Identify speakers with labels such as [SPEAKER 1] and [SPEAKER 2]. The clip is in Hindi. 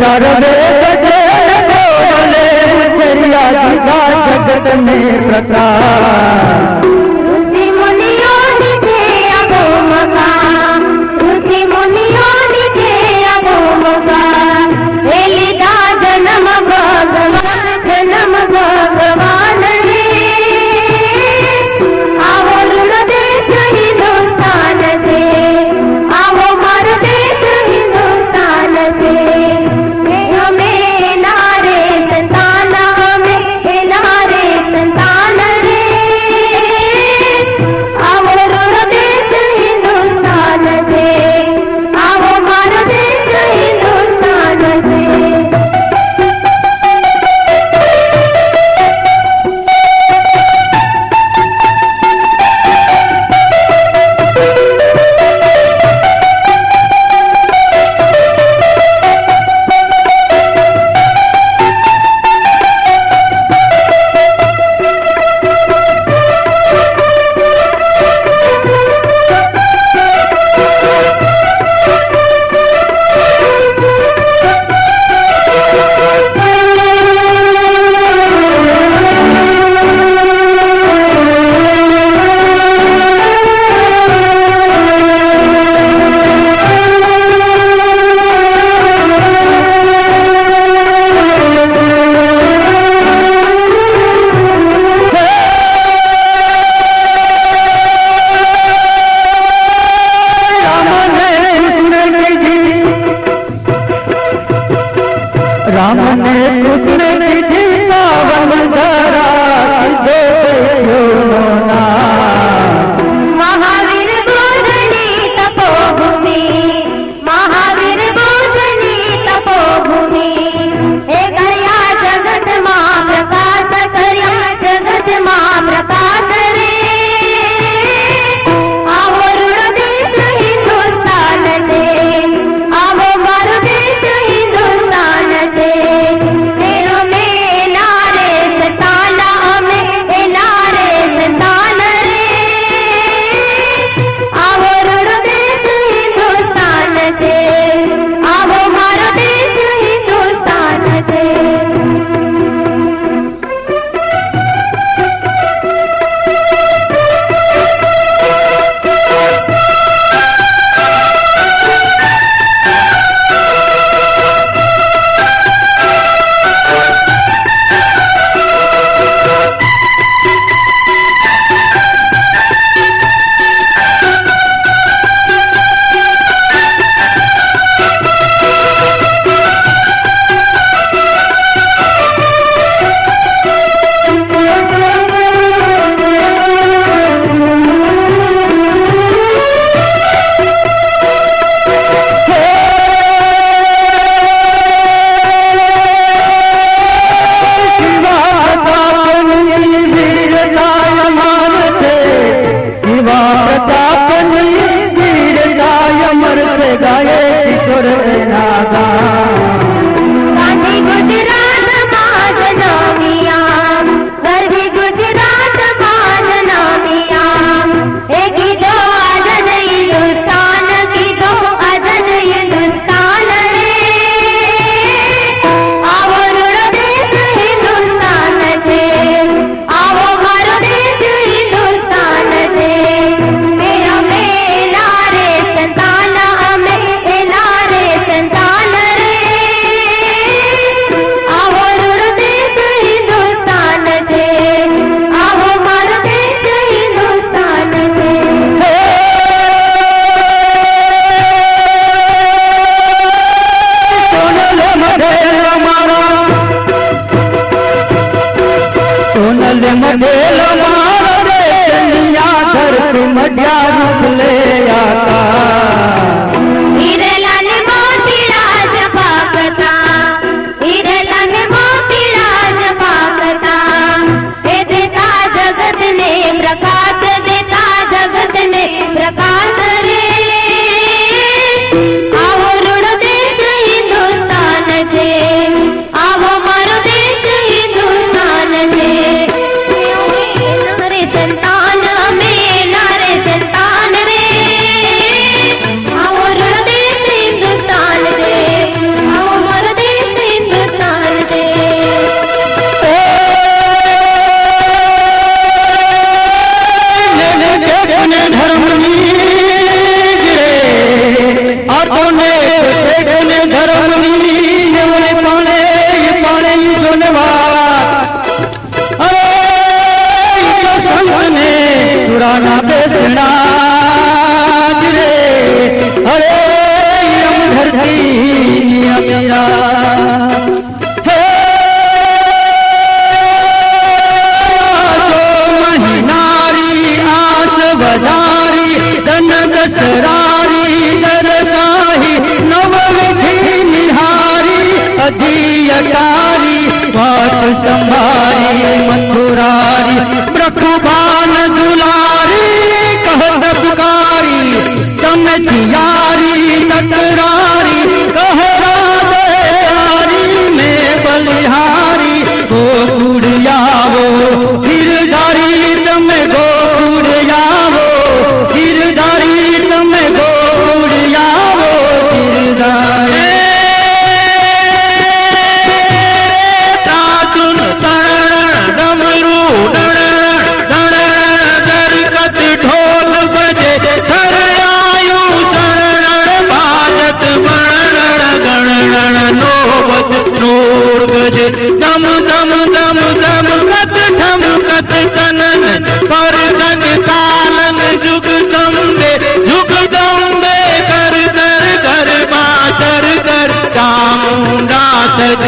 [SPEAKER 1] चार वेद बोले मुझरिया दिया जगत में प्रकाश
[SPEAKER 2] ऋषि मुनियों निजे अगो मकाम ऋषि मुनियों निजे अगो मकाम एलिदा जन्म भगवान रे आवो ऋण देश हिंदुस्तान से आवो मार देश हिंदुस्तान से हमें नारे संतान हमें नारे संतान रे आवो ऋण देश हिंदुस्तान से आवो मार देश हिंदुस्तान से
[SPEAKER 1] राम ने कृष्ण की जीता वंदरा की दो ना
[SPEAKER 2] महावीर बोधनी तपोभूमि महावीर बोधनी तपोभूमि हे करया जगत मां प्रकाश करया जगत मां प्रकाश रे आवो ऋण देश हिंदुस्तान से आवो मारो देश हिंदुस्तान से मेरो में नारे सताना हमें नारे संतान रे आवो ऋण देश हिंदुस्तान से आवो मारो देश हिंदुस्तान से
[SPEAKER 1] शिवा प्रतापनी वीर गाय अमर से गाये किशोर नागा
[SPEAKER 2] गांधी गुजरात मां जनमिया गरवी गुजरात मां जनमिया एक दो आजन हिंदुस्तान की दो आजन हिंदुस्तान रे आवो ऋण देश हिंदुस्तान से आवो मारो देश हिंदुस्तान से मेरा मेला रे संतान हमें नारे संतान रे आवो ऋण देश हिंदुस्तान से आवो मारो देश हिंदुस्तान से
[SPEAKER 1] सोनल मढेल मारा सोनल मढेल मारा देनिया धरती मढिया रूप ले आता
[SPEAKER 2] हिरलन मोती राज पाकता हिरलन मोती राज पाकता हे देता जगत ने प्रकाश देता जगत ने प्रकाश रे आवो ऋण देश हिंदुस्तान से आवो मारो देश हिंदुस्तान से नारे संतान में नारे संतान रे
[SPEAKER 1] दसरारी दरसाही नवविधि निहारी अधियकारी वाट संभारी मथुरारी ब्रखबान दुलारी कहत पुकारी तम थियारी तकरारी कहरा बेचारी में बलिहारी गोकुड़ियावो गिरधारी तम गोकुड़ियावो गिरधारी तम गोकुड़ियावो गिरधारी
[SPEAKER 3] तातुन तरण डमरू दरकत ढोल बजे घर आयु शरण बाजत वर्णन गणन नोबत नूर गजे दम दम दम दम कत ठम कत कनन पर कन कालन जुग दम्बे कर कर कर मातर कर चामुंडा सज